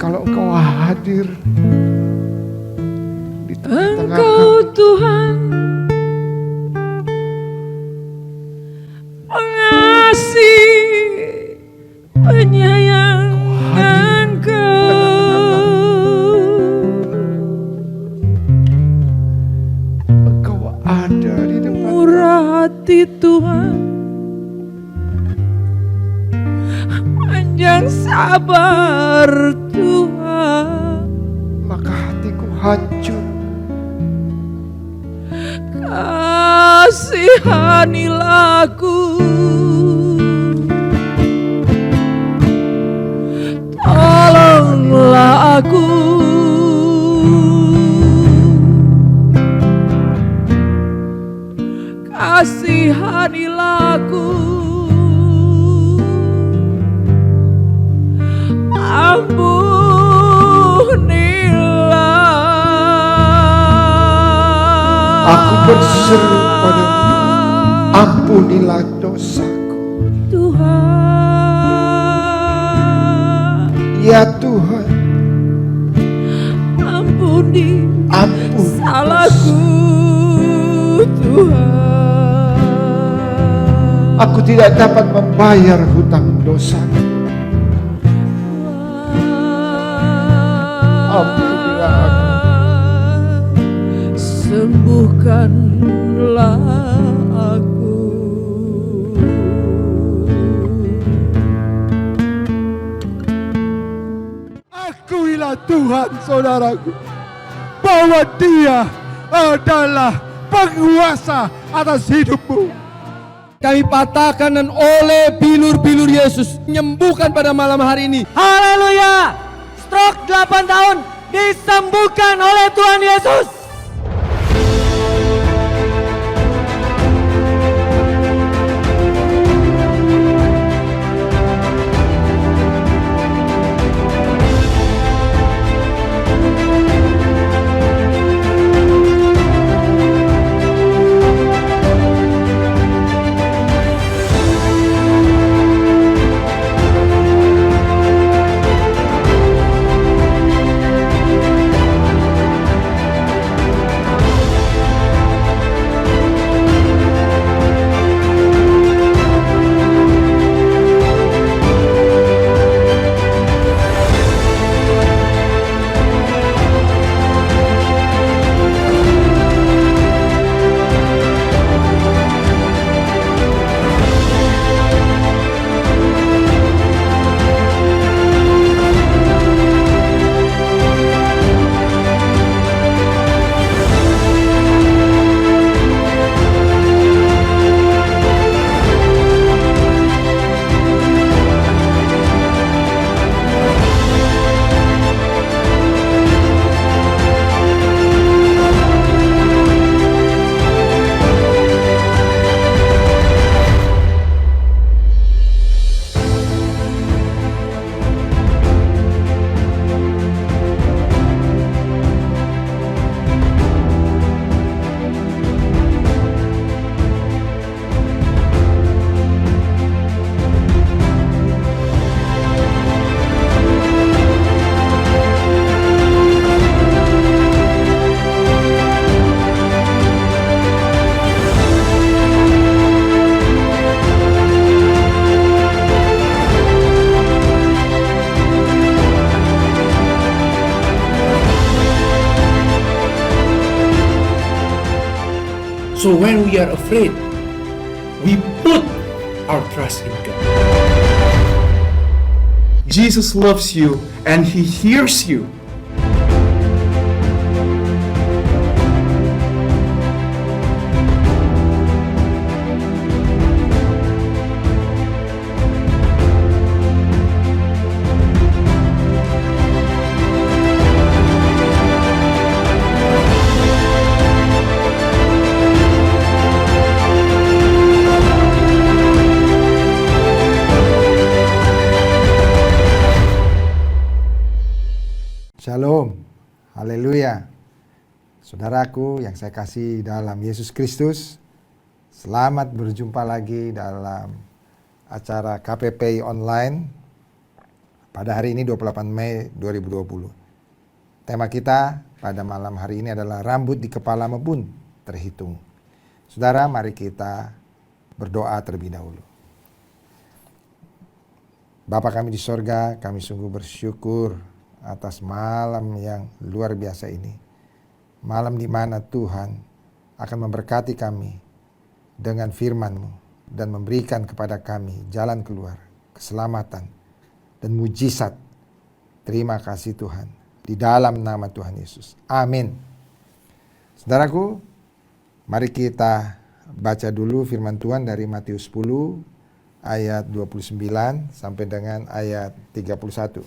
kalau Engkau hadir di tengah-tengah Engkau kami. Tuhan pengasih, penyayang Engkau. Engkau ada di depan kami. Murah hati Tuhan, panjang sabar Tuhan. Maka hatiku hancur. Kasihanilah aku, tolonglah aku. Kasihanilah aku, ampunilah. Aku berseru padamu, ampunilah dosaku. Tuhan, Ya Tuhan, ampuni ampuni salahku, Tuhan. Aku tidak dapat membayar hutang dosaku. Ampunilah aku. Sembuhkanlah aku. Akuilah Tuhan saudaraku, bahwa Dia adalah penguasa atas hidupmu. Kami patahkan dan oleh bilur-bilur Yesus menyembuhkan pada malam hari ini. Haleluya. Stroke 8 tahun disembuhkan oleh Tuhan Yesus. So when we are afraid, we put our trust in God. Jesus loves you and He hears you. Shalom, haleluya. Saudaraku yang saya kasih dalam Yesus Kristus, selamat berjumpa lagi dalam acara KPPI Online. Pada hari ini 28 Mei 2020. Tema kita pada malam hari ini adalah rambut di kepalamu pun terhitung. Saudara, mari kita berdoa terlebih dahulu. Bapa kami di sorga, kami sungguh bersyukur atas malam yang luar biasa ini. Malam di mana Tuhan akan memberkati kami dengan firman-Mu dan memberikan kepada kami jalan keluar, keselamatan, dan mujizat. Terima kasih Tuhan. Di dalam nama Tuhan Yesus. Amin. Saudaraku, mari kita baca dulu firman Tuhan dari Matius 10 ayat 29 sampai dengan ayat 31.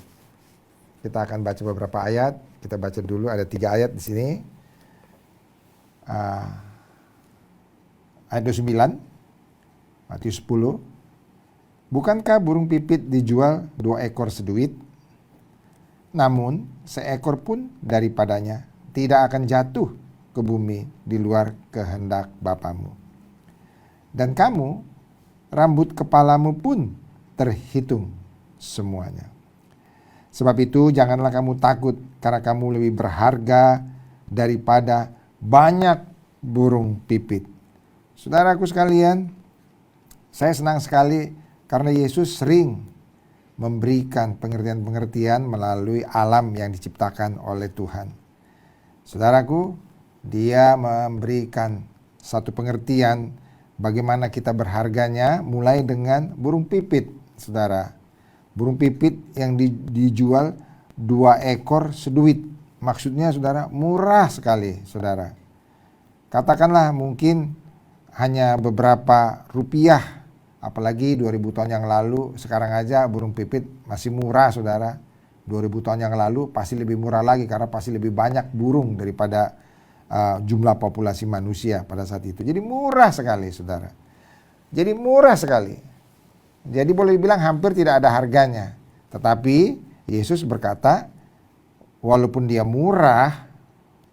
Kita akan baca beberapa ayat. Kita baca dulu, ada 3 ayat di sini. Ayat 29, Matius 10. Bukankah burung pipit dijual 2 ekor seduit? Namun seekor pun daripadanya tidak akan jatuh ke bumi di luar kehendak Bapamu. Dan kamu, rambut kepalamu pun terhitung semuanya. Sebab itu janganlah kamu takut, karena kamu lebih berharga daripada banyak burung pipit. Saudaraku sekalian, saya senang sekali karena Yesus sering memberikan pengertian-pengertian melalui alam yang diciptakan oleh Tuhan. Saudaraku, Dia memberikan satu pengertian bagaimana kita berharganya, mulai dengan burung pipit, saudara. Burung pipit yang dijual 2 ekor seduit. Maksudnya, saudara, murah sekali, saudara. Katakanlah mungkin hanya beberapa rupiah, apalagi 2000 tahun yang lalu. Sekarang aja burung pipit masih murah, saudara. 2000 tahun yang lalu pasti lebih murah lagi, karena pasti lebih banyak burung daripada jumlah populasi manusia pada saat itu. Jadi murah sekali, saudara. Jadi murah sekali. Jadi boleh dibilang hampir tidak ada harganya. Tetapi Yesus berkata, walaupun dia murah,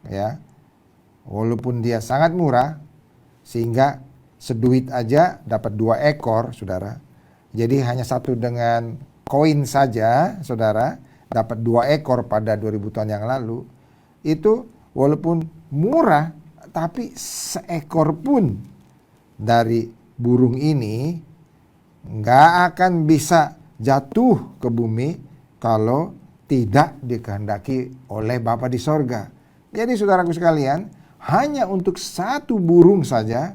ya, walaupun dia sangat murah, sehingga seduit aja dapat 2 ekor, saudara. Jadi hanya satu dengan koin saja, saudara, dapat 2 ekor pada 2000 tahun yang lalu. Itu walaupun murah, tapi seekor pun dari burung ini nggak akan bisa jatuh ke bumi kalau tidak dikehendaki oleh Bapa di sorga. Jadi saudaraku sekalian, hanya untuk 1 burung saja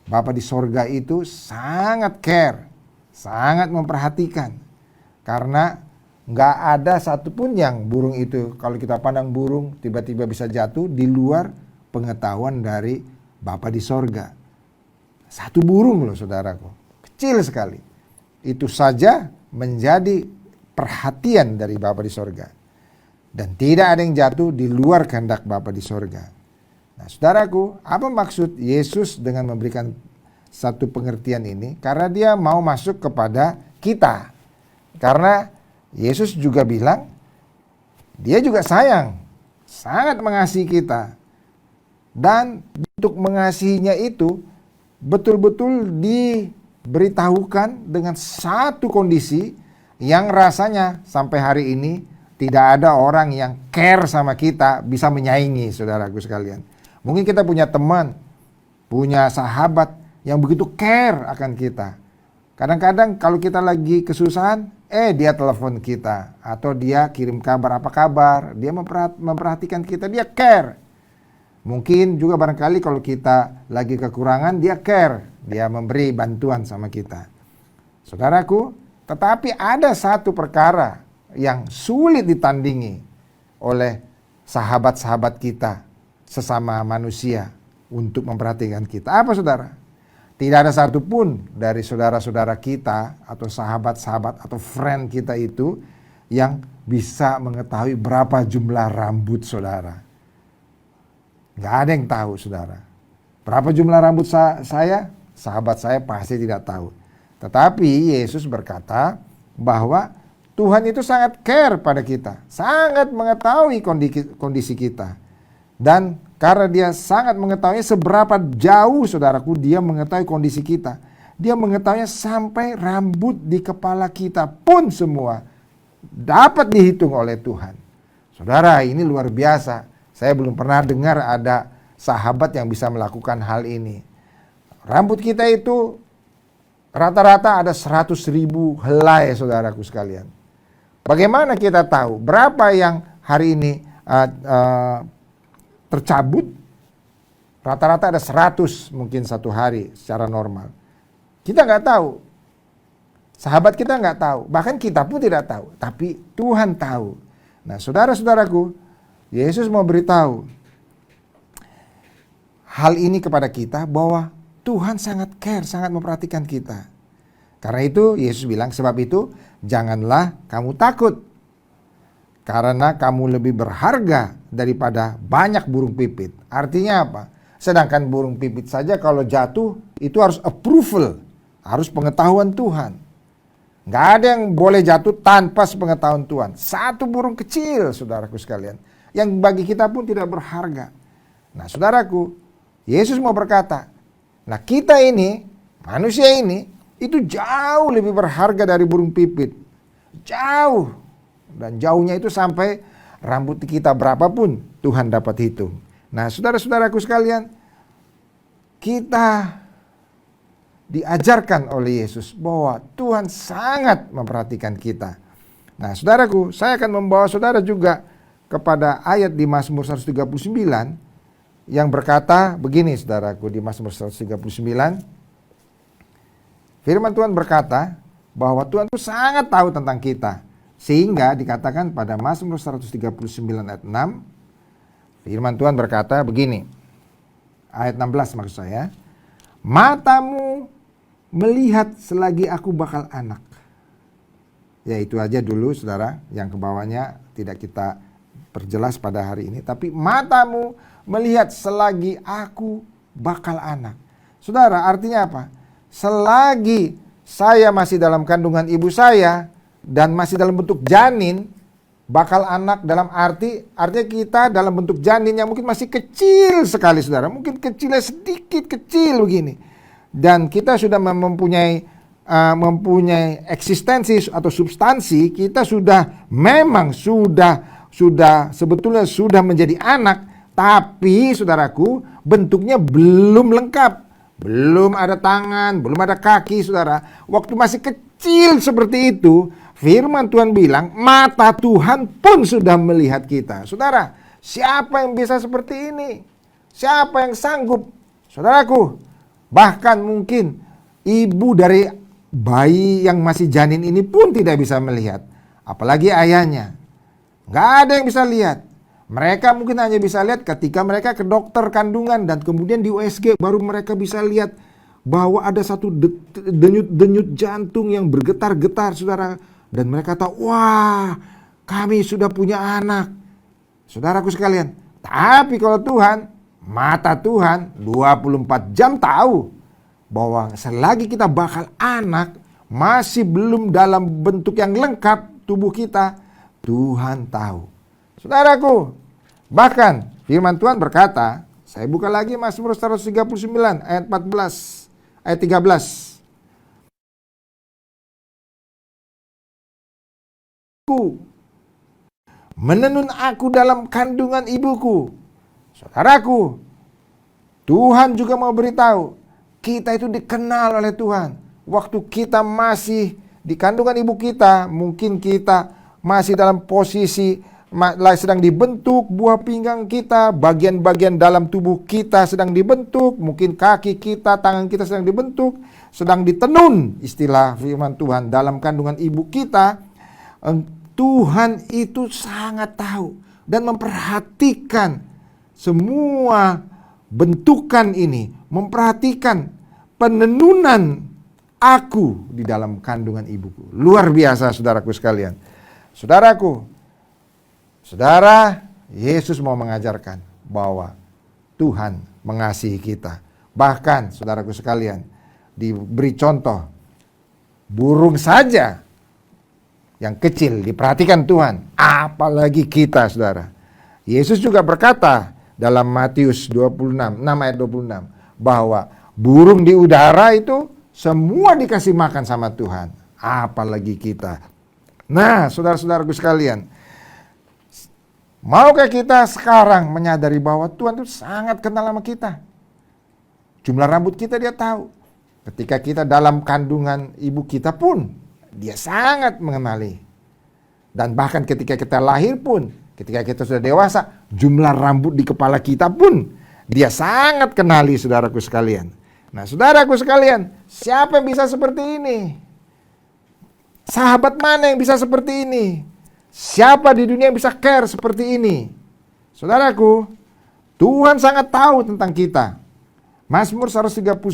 Bapa di sorga itu sangat care, sangat memperhatikan. Karena nggak ada satupun yang burung itu, kalau kita pandang burung tiba-tiba bisa jatuh di luar pengetahuan dari Bapa di sorga. 1 burung loh, saudaraku, kecil sekali. Itu saja menjadi perhatian dari Bapa di sorga. Dan tidak ada yang jatuh di luar kehendak Bapa di sorga. Nah, saudaraku, apa maksud Yesus dengan memberikan satu pengertian ini? Karena dia mau masuk kepada kita. Karena Yesus juga bilang, dia juga sayang, sangat mengasihi kita. Dan untuk mengasihinya itu betul-betul diberitahukan dengan satu kondisi yang rasanya sampai hari ini tidak ada orang yang care sama kita bisa menyaingi, saudaraku sekalian. Mungkin kita punya teman, punya sahabat yang begitu care akan kita. Kadang-kadang kalau kita lagi kesusahan, dia telepon kita, atau dia kirim kabar, apa kabar, dia memperhatikan kita, dia care. Mungkin juga barangkali kalau kita lagi kekurangan, dia care, dia memberi bantuan sama kita. Saudaraku, tetapi ada satu perkara yang sulit ditandingi oleh sahabat-sahabat kita, sesama manusia, untuk memperhatikan kita. Apa, saudara? Tidak ada satupun dari saudara-saudara kita atau sahabat-sahabat atau friend kita itu yang bisa mengetahui berapa jumlah rambut saudara. Gak ada yang tahu, saudara. Berapa jumlah rambut saya? Sahabat saya pasti tidak tahu. Tetapi Yesus berkata bahwa Tuhan itu sangat care pada kita, sangat mengetahui kondisi kita. Dan karena dia sangat mengetahui seberapa jauh, saudaraku, dia mengetahui kondisi kita. Dia mengetahuinya sampai rambut di kepala kita pun semua dapat dihitung oleh Tuhan. Saudara, ini luar biasa. Saya belum pernah dengar ada sahabat yang bisa melakukan hal ini. Rambut kita itu rata-rata ada 100.000 helai, saudaraku sekalian. Bagaimana kita tahu berapa yang hari ini tercabut? Rata-rata ada 100 mungkin satu hari secara normal. Kita nggak tahu. Sahabat kita nggak tahu. Bahkan kita pun tidak tahu. Tapi Tuhan tahu. Nah, saudara-saudaraku, Yesus mau beritahu hal ini kepada kita bahwa Tuhan sangat care, sangat memperhatikan kita. Karena itu Yesus bilang, sebab itu janganlah kamu takut. Karena kamu lebih berharga daripada banyak burung pipit. Artinya apa? Sedangkan burung pipit saja kalau jatuh itu harus approval. Harus pengetahuan Tuhan. Nggak ada yang boleh jatuh tanpa sepengetahuan Tuhan. Satu burung kecil, saudaraku sekalian, yang bagi kita pun tidak berharga. Nah, saudaraku, Yesus mau berkata, nah kita ini, manusia ini, itu jauh lebih berharga dari burung pipit. Jauh. Dan jauhnya itu sampai rambut kita berapapun Tuhan dapat hitung. Nah, saudara-saudaraku sekalian, kita diajarkan oleh Yesus bahwa Tuhan sangat memperhatikan kita. Nah, saudaraku, saya akan membawa saudara juga kepada ayat di Mazmur 139 yang berkata begini, saudaraku, di Mazmur 139. Firman Tuhan berkata bahwa Tuhan itu sangat tahu tentang kita. Sehingga dikatakan pada Mazmur 139 ayat 6, firman Tuhan berkata begini, ayat 16 maksud saya, matamu melihat selagi aku bakal anak. Ya itu aja dulu saudara, yang kebawahnya tidak kita perjelas pada hari ini. Tapi matamu melihat selagi aku bakal anak. Saudara, artinya apa? Selagi saya masih dalam kandungan ibu saya dan masih dalam bentuk janin, bakal anak dalam artinya kita dalam bentuk janin yang mungkin masih kecil sekali saudara. Mungkin kecilnya sedikit kecil begini. Dan kita sudah mempunyai eksistensi atau substansi, kita memang sudah sebetulnya sudah menjadi anak, tapi saudaraku bentuknya belum lengkap, belum ada tangan, belum ada kaki, saudara. Waktu masih kecil seperti itu, firman Tuhan bilang mata Tuhan pun sudah melihat kita. Saudara, siapa yang bisa seperti ini? Siapa yang sanggup? Saudaraku, bahkan mungkin ibu dari bayi yang masih janin ini pun tidak bisa melihat. Apalagi ayahnya. Nggak ada yang bisa lihat. Mereka mungkin hanya bisa lihat ketika mereka ke dokter kandungan dan kemudian di USG baru mereka bisa lihat bahwa ada satu denyut jantung yang bergetar-getar, saudara. Dan mereka tahu, wah, kami sudah punya anak. Saudaraku sekalian, tapi kalau Tuhan, mata Tuhan 24 jam tahu bahwa selagi kita bakal anak, masih belum dalam bentuk yang lengkap tubuh kita, Tuhan tahu. Saudaraku, bahkan firman Tuhan berkata, saya buka lagi Mazmur 139 ayat 14, ayat 13. Menenun aku dalam kandungan ibuku. Saudaraku, Tuhan juga mau beritahu, kita itu dikenal oleh Tuhan. Waktu kita masih di kandungan ibu kita, mungkin kita masih dalam posisi sedang dibentuk, buah pinggang kita, bagian-bagian dalam tubuh kita sedang dibentuk, mungkin kaki kita, tangan kita sedang dibentuk, sedang ditenun, istilah firman Tuhan, dalam kandungan ibu kita. Tuhan itu sangat tahu dan memperhatikan semua bentukan ini, memperhatikan penenunan aku di dalam kandungan ibuku. Luar biasa saudaraku sekalian. Saudaraku, saudara, Yesus mau mengajarkan bahwa Tuhan mengasihi kita. Bahkan saudaraku sekalian, diberi contoh, burung saja yang kecil diperhatikan Tuhan, apalagi kita saudara. Yesus juga berkata dalam Matius 26, 6 ayat 26, bahwa burung di udara itu semua dikasih makan sama Tuhan, apalagi kita. Nah, saudara-saudaraku sekalian, maukah kita sekarang menyadari bahwa Tuhan itu sangat kenal sama kita? Jumlah rambut kita dia tahu. Ketika kita dalam kandungan ibu kita pun, dia sangat mengenali. Dan bahkan ketika kita lahir pun, ketika kita sudah dewasa, jumlah rambut di kepala kita pun, dia sangat kenali, saudaraku sekalian. Nah, saudaraku sekalian, siapa yang bisa seperti ini? Sahabat mana yang bisa seperti ini? Siapa di dunia yang bisa care seperti ini? Saudaraku, Tuhan sangat tahu tentang kita. Mazmur 139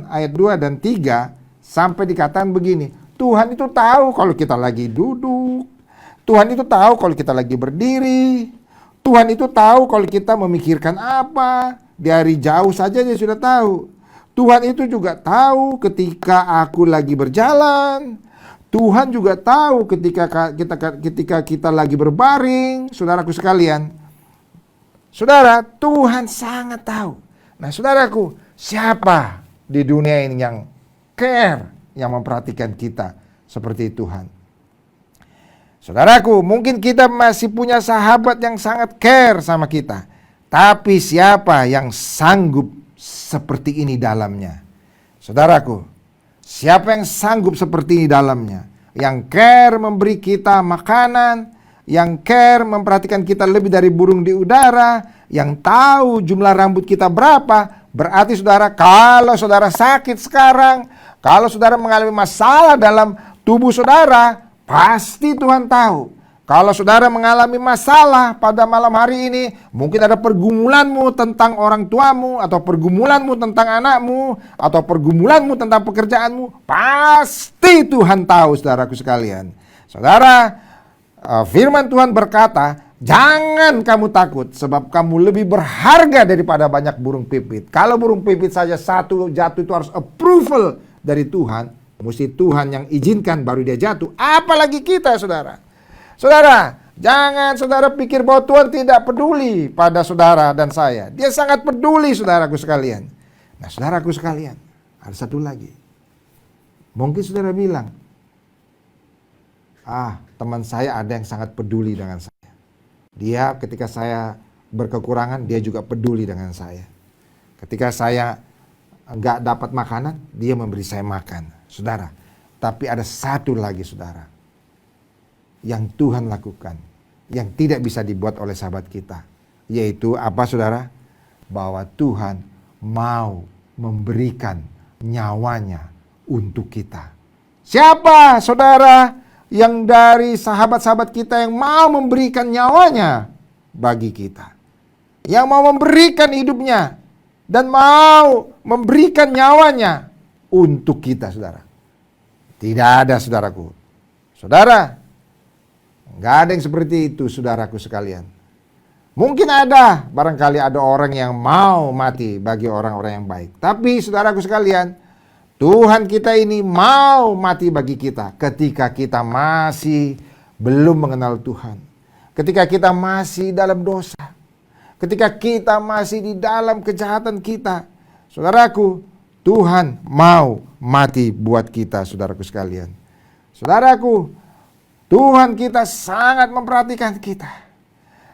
ayat 2 dan 3 sampai dikatakan begini, Tuhan itu tahu kalau kita lagi duduk, Tuhan itu tahu kalau kita lagi berdiri, Tuhan itu tahu kalau kita memikirkan apa, dari jauh saja dia sudah tahu. Tuhan itu juga tahu ketika aku lagi berjalan, Tuhan juga tahu ketika kita lagi berbaring, saudaraku sekalian. Saudara, Tuhan sangat tahu. Nah, saudaraku, siapa di dunia ini yang care, yang memperhatikan kita seperti Tuhan? Saudaraku, mungkin kita masih punya sahabat yang sangat care sama kita. Tapi siapa yang sanggup seperti ini dalamnya? Saudaraku, siapa yang sanggup seperti ini dalamnya? Yang care memberi kita makanan, yang care memperhatikan kita lebih dari burung di udara, yang tahu jumlah rambut kita berapa. Berarti saudara, kalau saudara sakit sekarang, kalau saudara mengalami masalah dalam tubuh saudara, pasti Tuhan tahu. Kalau saudara mengalami masalah pada malam hari ini, mungkin ada pergumulanmu tentang orang tuamu, atau pergumulanmu tentang anakmu, atau pergumulanmu tentang pekerjaanmu, pasti Tuhan tahu, saudaraku sekalian. Saudara, firman Tuhan berkata, jangan kamu takut, sebab kamu lebih berharga daripada banyak burung pipit. Kalau burung pipit saja satu jatuh itu harus approval dari Tuhan, mesti Tuhan yang izinkan baru dia jatuh. Apalagi kita, saudara. Saudara, jangan saudara pikir bahwa Tuhan tidak peduli pada saudara dan saya. Dia sangat peduli, saudaraku sekalian. Nah, saudaraku sekalian, ada satu lagi. Mungkin saudara bilang, teman saya ada yang sangat peduli dengan saya. Dia ketika saya berkekurangan, dia juga peduli dengan saya. Ketika saya nggak dapat makanan, dia memberi saya makan. Saudara, tapi ada satu lagi, saudara, yang Tuhan lakukan, yang tidak bisa dibuat oleh sahabat kita. Yaitu apa, saudara? Bahwa Tuhan mau memberikan nyawanya untuk kita. Siapa, saudara, yang dari sahabat-sahabat kita yang mau memberikan nyawanya bagi kita? Yang mau memberikan hidupnya dan mau memberikan nyawanya untuk kita, saudara. Tidak ada, saudaraku. Saudara, nggak ada yang seperti itu, saudaraku sekalian. Mungkin ada, barangkali ada orang yang mau mati bagi orang-orang yang baik. Tapi saudaraku sekalian, Tuhan kita ini mau mati bagi kita ketika kita masih belum mengenal Tuhan. Ketika kita masih dalam dosa. Ketika kita masih di dalam kejahatan kita. Saudaraku, Tuhan mau mati buat kita, saudaraku sekalian. Saudaraku, Tuhan kita sangat memperhatikan kita.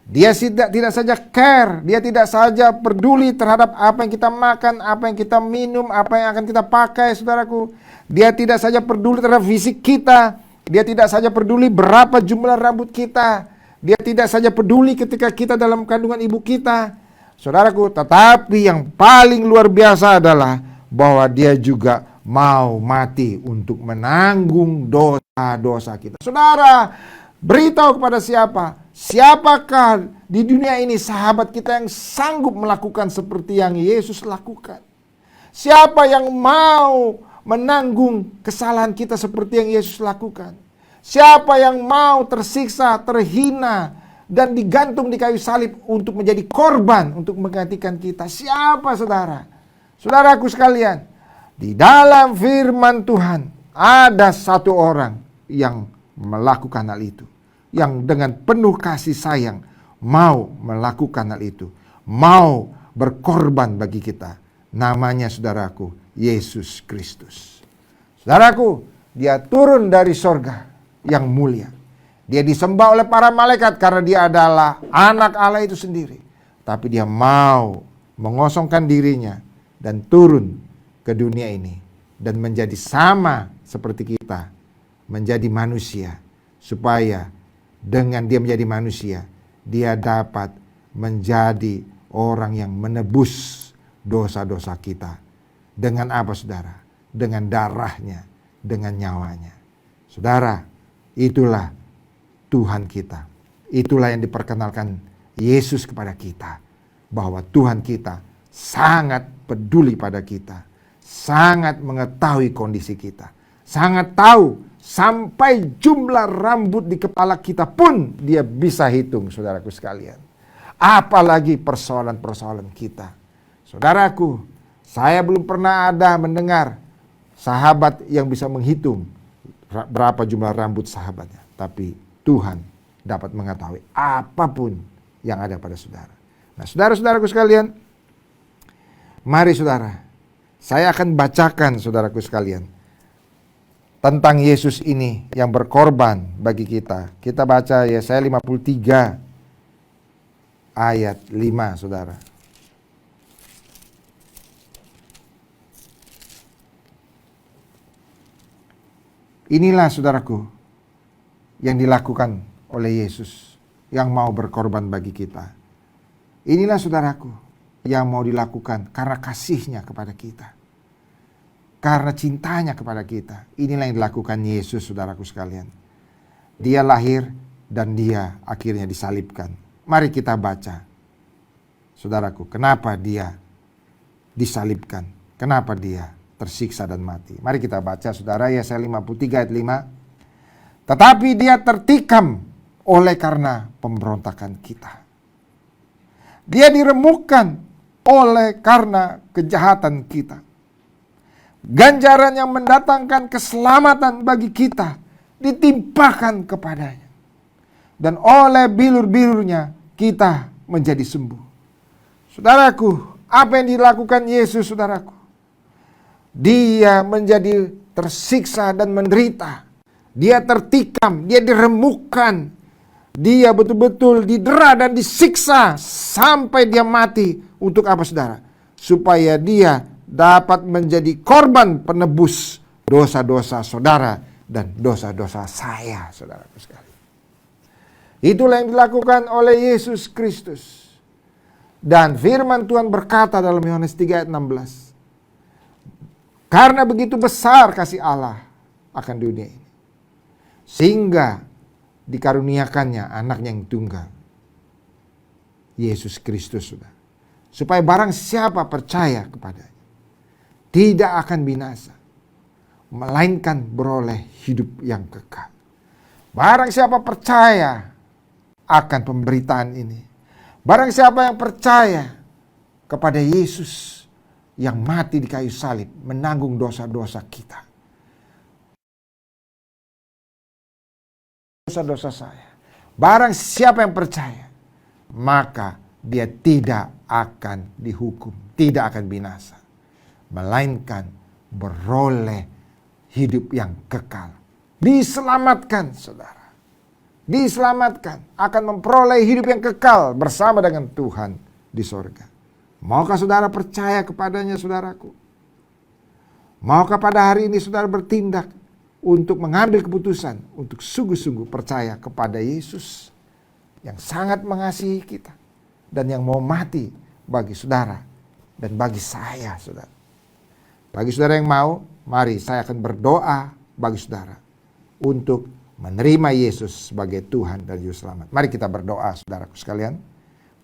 Dia tidak saja care, dia tidak saja peduli terhadap apa yang kita makan, apa yang kita minum, apa yang akan kita pakai, saudaraku. Dia tidak saja peduli terhadap fisik kita, dia tidak saja peduli berapa jumlah rambut kita, dia tidak saja peduli ketika kita dalam kandungan ibu kita, saudaraku. Tetapi yang paling luar biasa adalah bahwa dia juga mau mati untuk menanggung dosa-dosa kita. Saudara, beritahu kepada siapa? Siapakah di dunia ini sahabat kita yang sanggup melakukan seperti yang Yesus lakukan? Siapa yang mau menanggung kesalahan kita seperti yang Yesus lakukan? Siapa yang mau tersiksa, terhina, dan digantung di kayu salib untuk menjadi korban untuk menggantikan kita? Siapa, saudara? Saudaraku sekalian, di dalam firman Tuhan ada satu orang yang melakukan hal itu. Yang dengan penuh kasih sayang mau melakukan hal itu. Mau berkorban bagi kita. Namanya, saudaraku, Yesus Kristus. Saudaraku, dia turun dari sorga yang mulia. Dia disembah oleh para malaikat karena dia adalah anak Allah itu sendiri. Tapi dia mau mengosongkan dirinya dan turun ke dunia ini dan menjadi sama seperti kita, menjadi manusia, supaya dengan dia menjadi manusia, dia dapat menjadi orang yang menebus dosa-dosa kita. Dengan apa, saudara? Dengan darahnya, dengan nyawanya. Saudara, itulah Tuhan kita. Itulah yang diperkenalkan Yesus kepada kita. Bahwa Tuhan kita sangat peduli pada kita. Sangat mengetahui kondisi kita. Sangat tahu sampai jumlah rambut di kepala kita pun dia bisa hitung, saudaraku sekalian. Apalagi persoalan-persoalan kita. Saudaraku, saya belum pernah ada mendengar sahabat yang bisa menghitung berapa jumlah rambut sahabatnya. Tapi Tuhan dapat mengetahui apapun yang ada pada saudara. Nah, saudara-saudaraku sekalian, mari saudara, saya akan bacakan saudaraku sekalian tentang Yesus ini yang berkorban bagi kita. Kita baca Yesaya 53 ayat 5, saudara. Inilah saudaraku yang dilakukan oleh Yesus yang mau berkorban bagi kita. Inilah saudaraku yang mau dilakukan karena kasihnya kepada kita. Karena cintanya kepada kita. Inilah yang dilakukan Yesus, saudaraku sekalian. Dia lahir dan dia akhirnya disalibkan. Mari kita baca. Saudaraku, kenapa dia disalibkan? Kenapa dia tersiksa dan mati? Mari kita baca, saudara, Yesaya 53 ayat 5. Tetapi dia tertikam oleh karena pemberontakan kita. Dia diremukkan oleh karena kejahatan kita. Ganjaran yang mendatangkan keselamatan bagi kita ditimpakan kepadanya. Dan oleh bilur-bilurnya kita menjadi sembuh. Saudaraku, apa yang dilakukan Yesus, saudaraku? Dia menjadi tersiksa dan menderita. Dia tertikam, dia diremukkan. Dia betul-betul didera dan disiksa sampai dia mati. Untuk apa, saudara? Supaya dia dapat menjadi korban penebus dosa-dosa saudara dan dosa-dosa saya, saudaraku sekalian. Itulah yang dilakukan oleh Yesus Kristus. Dan firman Tuhan berkata dalam Yohanes 3 ayat 16. Karena begitu besar kasih Allah akan dunia ini, sehingga dikaruniakannya anaknya yang tunggal, Yesus Kristus, sudah, supaya barang siapa percaya kepadanya tidak akan binasa, melainkan beroleh hidup yang kekal. Barang siapa percaya akan pemberitaan ini, barang siapa yang percaya kepada Yesus yang mati di kayu salib, menanggung dosa-dosa kita, dosa-dosa saya. Barang siapa yang percaya, maka dia tidak akan dihukum, tidak akan binasa, melainkan beroleh hidup yang kekal. Diselamatkan, saudara. Diselamatkan, akan memperoleh hidup yang kekal bersama dengan Tuhan di sorga. Maukah saudara percaya kepadanya, saudaraku? Maukah pada hari ini saudara bertindak untuk mengambil keputusan untuk sungguh-sungguh percaya kepada Yesus yang sangat mengasihi kita dan yang mau mati bagi saudara dan bagi saya, saudara. Bagi saudara yang mau, mari saya akan berdoa bagi saudara untuk menerima Yesus sebagai Tuhan dan Juru Selamat. Mari kita berdoa, saudaraku sekalian.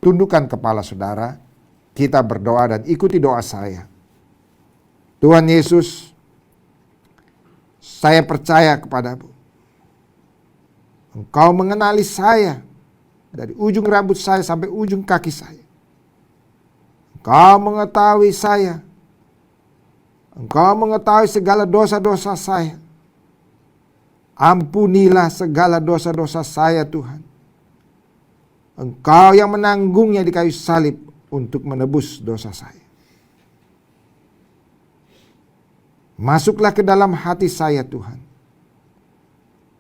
Tundukkan kepala saudara, kita berdoa dan ikuti doa saya. Tuhan Yesus, saya percaya kepadamu. Engkau mengenali saya dari ujung rambut saya sampai ujung kaki saya. Engkau mengetahui saya. Engkau mengetahui segala dosa-dosa saya. Ampunilah segala dosa-dosa saya, Tuhan. Engkau yang menanggungnya di kayu salib untuk menebus dosa saya. Masuklah ke dalam hati saya, Tuhan.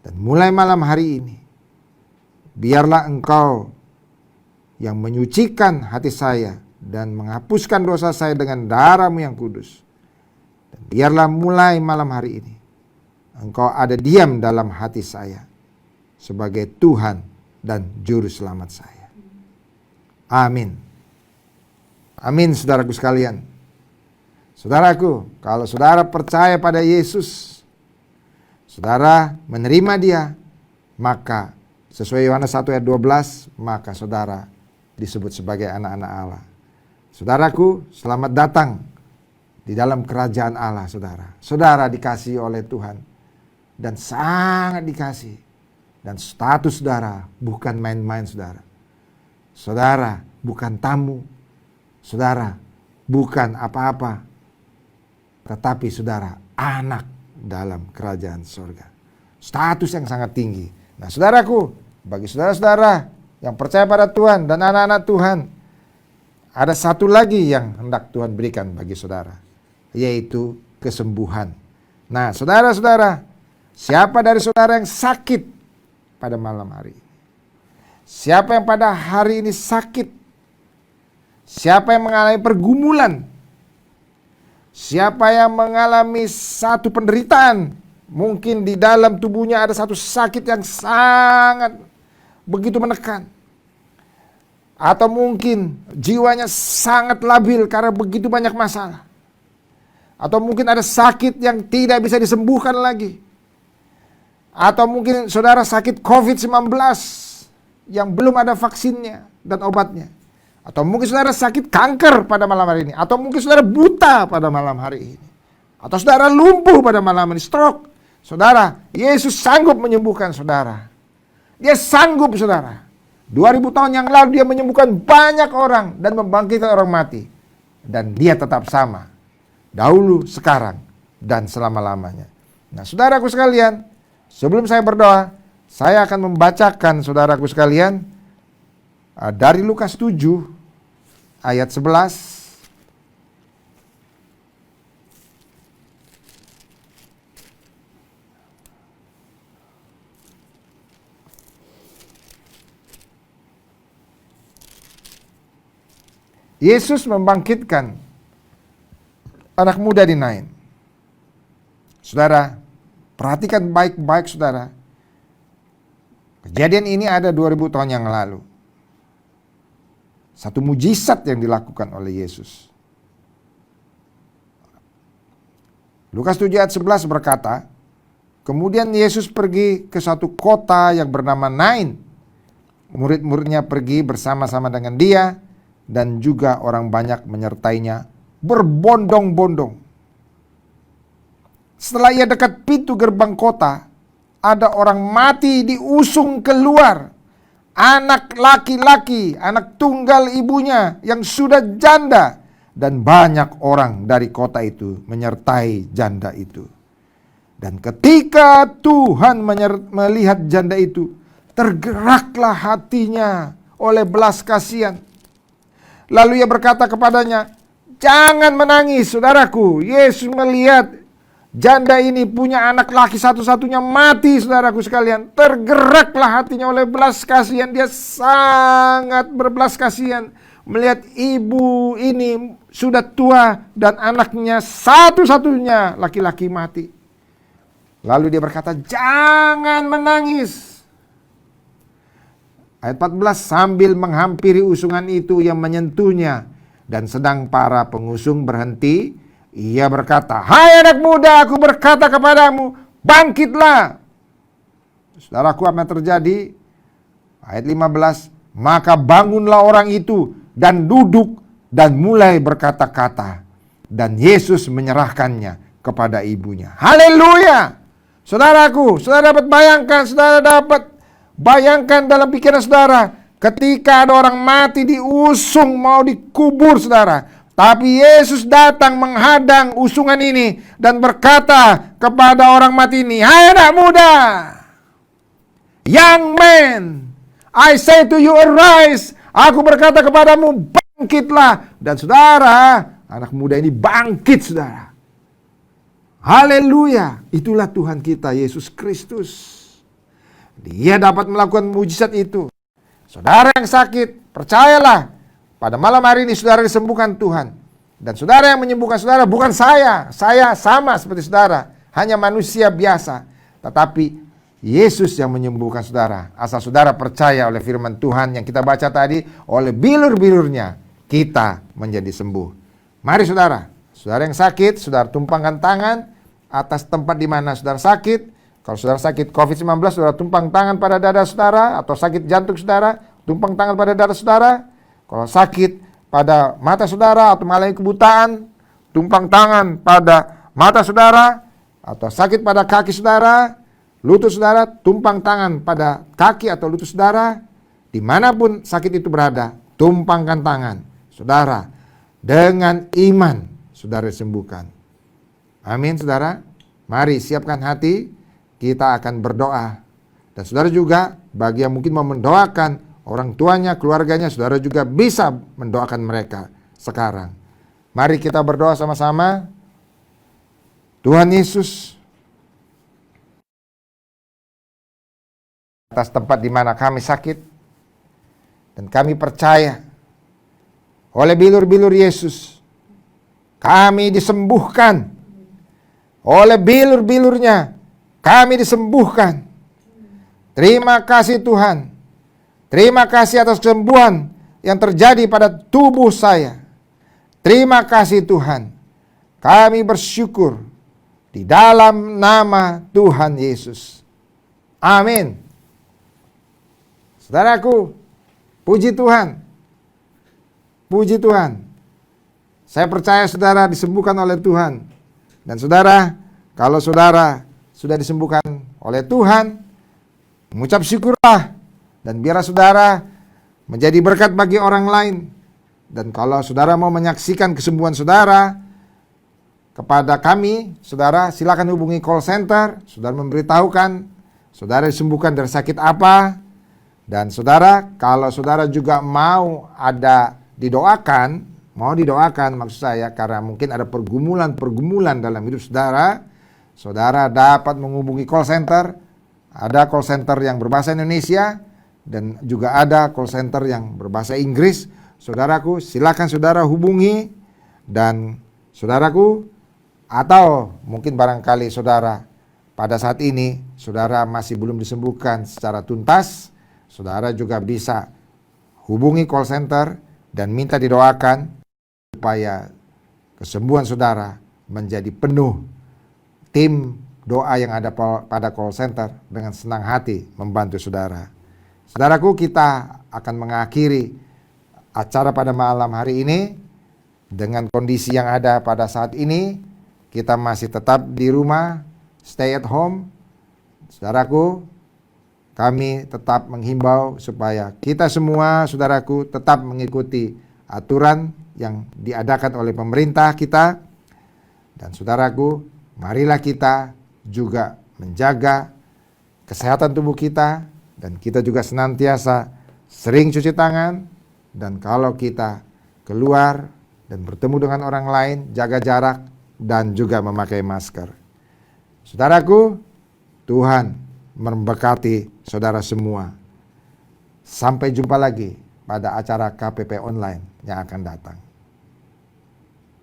Dan mulai malam hari ini, biarlah Engkau yang menyucikan hati saya dan menghapuskan dosa saya dengan darah-Mu yang kudus. Dan biarlah mulai malam hari ini Engkau ada diam dalam hati saya sebagai Tuhan dan Juru Selamat saya. Amin. Amin, saudaraku sekalian. Saudaraku, kalau saudara percaya pada Yesus, saudara menerima Dia, maka sesuai Yohanes 1 ayat 12, maka saudara disebut sebagai anak-anak Allah. Saudaraku, selamat datang di dalam kerajaan Allah, saudara. Saudara dikasihi oleh Tuhan dan sangat dikasihi. Dan status saudara bukan main-main, saudara. Saudara bukan tamu. Saudara bukan apa-apa. Tetapi saudara anak dalam kerajaan surga. Status yang sangat tinggi. Nah, saudaraku, bagi saudara-saudara yang percaya pada Tuhan dan anak-anak Tuhan, ada satu lagi yang hendak Tuhan berikan bagi saudara, yaitu kesembuhan. Nah, saudara-saudara, siapa dari saudara yang sakit pada malam hari ini? Siapa yang pada hari ini sakit? Siapa yang mengalami pergumulan? Siapa yang mengalami satu penderitaan? Mungkin di dalam tubuhnya ada satu sakit yang sangat begitu menekan. Atau mungkin jiwanya sangat labil karena begitu banyak masalah. Atau mungkin ada sakit yang tidak bisa disembuhkan lagi. Atau mungkin saudara sakit COVID-19 yang belum ada vaksinnya dan obatnya. Atau mungkin saudara sakit kanker pada malam hari ini. Atau mungkin saudara buta pada malam hari ini. Atau saudara lumpuh pada malam ini, stroke. Saudara, Yesus sanggup menyembuhkan saudara. Dia sanggup, saudara. 2000 tahun yang lalu Dia menyembuhkan banyak orang dan membangkitkan orang mati. Dan Dia tetap sama. Dahulu, sekarang, dan selama-lamanya. Nah, saudaraku sekalian, sebelum saya berdoa, saya akan membacakan saudaraku sekalian dari Lukas 7 ayat 11. Yesus membangkitkan anak muda di Nain. Saudara, perhatikan baik-baik saudara. Kejadian ini ada 2000 tahun yang lalu. Satu mujizat yang dilakukan oleh Yesus. Lukas 7 ayat 11 berkata, kemudian Yesus pergi ke suatu kota yang bernama Nain. Murid-muridnya pergi bersama-sama dengan Dia, dan juga orang banyak menyertainya berbondong-bondong. Setelah ia dekat pintu gerbang kota, ada orang mati diusung keluar. Anak laki-laki, anak tunggal ibunya yang sudah janda. Dan banyak orang dari kota itu menyertai janda itu. Dan ketika Tuhan melihat janda itu, tergeraklah hatinya oleh belas kasihan. Lalu ia berkata kepadanya, jangan menangis, saudaraku. Yesus melihat janda ini punya anak laki satu-satunya mati, saudaraku sekalian. Tergeraklah hatinya oleh belas kasihan. Dia sangat berbelas kasihan melihat ibu ini sudah tua dan anaknya satu-satunya laki-laki mati. Lalu dia berkata, jangan menangis. Ayat 14, sambil menghampiri usungan itu yang menyentuhnya, dan sedang para pengusung berhenti, ia berkata, hai anak muda, aku berkata kepadamu, bangkitlah. Saudaraku, apa yang terjadi? Ayat 15, maka bangunlah orang itu dan duduk dan mulai berkata-kata, dan Yesus menyerahkannya kepada ibunya. Haleluya! Saudaraku, saudara dapat bayangkan, saudara dapat bayangkan dalam pikiran saudara, ketika ada orang mati diusung mau dikubur saudara. Tapi Yesus datang menghadang usungan ini dan berkata kepada orang mati ini, hai anak muda, young man, I say to you arise. Aku berkata kepadamu, bangkitlah. Dan saudara, anak muda ini bangkit saudara. Haleluya, itulah Tuhan kita Yesus Kristus. Dia dapat melakukan mujizat itu. Saudara yang sakit, percayalah, pada malam hari ini saudara disembuhkan Tuhan. Dan saudara yang menyembuhkan saudara bukan saya. Saya sama seperti saudara, hanya manusia biasa. Tetapi Yesus yang menyembuhkan saudara. Asal saudara percaya oleh firman Tuhan yang kita baca tadi, oleh bilur-bilurnya kita menjadi sembuh. Mari saudara yang sakit, saudara tumpangkan tangan atas tempat di mana saudara sakit. Kalau saudara sakit COVID-19, saudara tumpang tangan pada dada saudara, atau sakit jantung saudara, tumpang tangan pada dada saudara. Kalau sakit pada mata saudara atau mengalami kebutaan, tumpang tangan pada mata saudara, atau sakit pada kaki saudara, lutut saudara, tumpang tangan pada kaki atau lutut saudara. Dimanapun sakit itu berada, tumpangkan tangan saudara. Dengan iman saudara disembuhkan. Amin saudara. Mari siapkan hati, kita akan berdoa. Dan saudara juga bagi yang mungkin mau mendoakan orang tuanya, keluarganya, saudara juga bisa mendoakan mereka sekarang. Mari kita berdoa sama-sama. Tuhan Yesus, atas tempat di mana kami sakit, dan kami percaya oleh bilur-bilur Yesus kami disembuhkan. Oleh bilur-bilurnya kami disembuhkan. Terima kasih Tuhan. Terima kasih atas kesembuhan yang terjadi pada tubuh saya. Terima kasih Tuhan. Kami bersyukur di dalam nama Tuhan Yesus. Amin. Saudaraku, puji Tuhan. Puji Tuhan. Saya percaya saudara disembuhkan oleh Tuhan. Dan saudara, kalau saudara sudah disembuhkan oleh Tuhan, mengucap syukurlah. Dan biarlah saudara menjadi berkat bagi orang lain. Dan kalau saudara mau menyaksikan kesembuhan saudara kepada kami, saudara silakan hubungi call center. Saudara memberitahukan saudara disembuhkan dari sakit apa. Dan saudara, kalau saudara juga mau didoakan maksud saya, karena mungkin ada pergumulan dalam hidup saudara, saudara dapat menghubungi call center. Ada call center yang berbahasa Indonesia dan juga ada call center yang berbahasa Inggris. Saudaraku, silakan saudara hubungi. Dan saudaraku, atau mungkin barangkali saudara pada saat ini saudara masih belum disembuhkan secara tuntas, saudara juga bisa hubungi call center dan minta didoakan supaya kesembuhan saudara menjadi penuh. Tim doa yang ada pada call center dengan senang hati membantu saudara. Saudaraku, kita akan mengakhiri acara pada malam hari ini dengan kondisi yang ada pada saat ini. Kita masih tetap di rumah, stay at home. Saudaraku, kami tetap menghimbau supaya kita semua, saudaraku, tetap mengikuti aturan yang diadakan oleh pemerintah kita. Dan saudaraku, marilah kita juga menjaga kesehatan tubuh kita. Dan kita juga senantiasa sering cuci tangan. Dan kalau kita keluar dan bertemu dengan orang lain, jaga jarak dan juga memakai masker. Saudaraku, Tuhan memberkati saudara semua. Sampai jumpa lagi pada acara KPP Online yang akan datang.